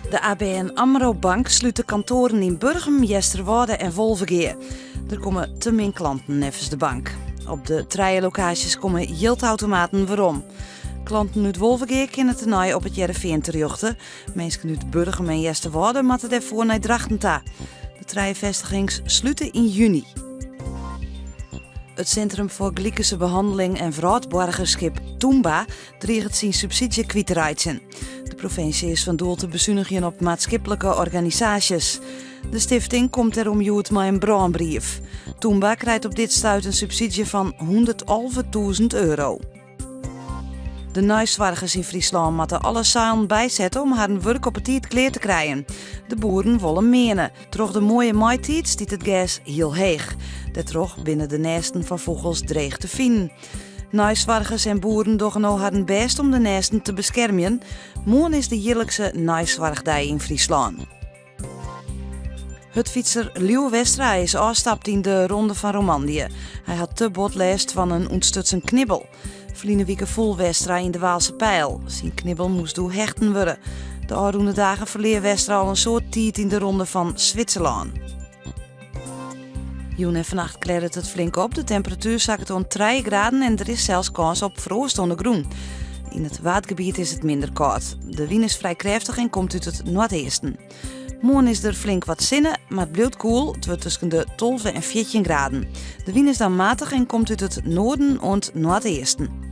De ABN AMRO Bank sluit de kantoren in Burgum, Jesterwoude en Wolvergeer. Er komen te min klanten nevens de bank. Op de locaties komen geldautomaten weerom. Klanten uit Wolvergeer kunnen tenai op het Jereveen terjochten. Mensen uit Burgum en Jesterwoude moeten daarvoor naar Drachten ta. De vestigings sluiten in juni. Het Centrum voor Glycische Behandeling en Vrachtborgerschip Toomba dreigt zijn subsidie kwijt te raken. De provincie is van doel te bezuinigen op maatschappelijke organisaties. De stichting komt erom uit met een brandbrief. Toomba krijgt op dit stuit een subsidie van €111.000. De nijswargers in Friesland moeten alle zeilen bijzetten om haar werk op het tijd klaar te krijgen. De boeren willen menen. Troch de mooie maaitijd stiet het gas heel heeg. Daartroch binnen de nesten van vogels dreigt te vinden. Nijswargers en boeren doen nou haar best om de nesten te beschermen. Morgen is de jaarlijkse nijswargdij in Friesland. Het fietser Leeuw Westra is afgestapt in de Ronde van Romandie. Hij had te bot last van een ontstutsen knibbel. Verleden week vol Westra in de Waalse Pijl. Zijn knibbel moest door hechten worden. De aanroende dagen verleer Westra al een soort tijd in de Ronde van Zwitserland. Joen en vannacht kleurt het flink op. De temperatuur zakt om 3 graden en er is zelfs kans op frost onder groen. In het waardgebied is het minder koud. De wind is vrij krachtig en komt uit het noordwesten. Morgen is er flink wat zinnen, maar het blijft koel. Het wordt tussen de 12 en 14 graden. De wind is dan matig en komt uit het noorden en noordwesten.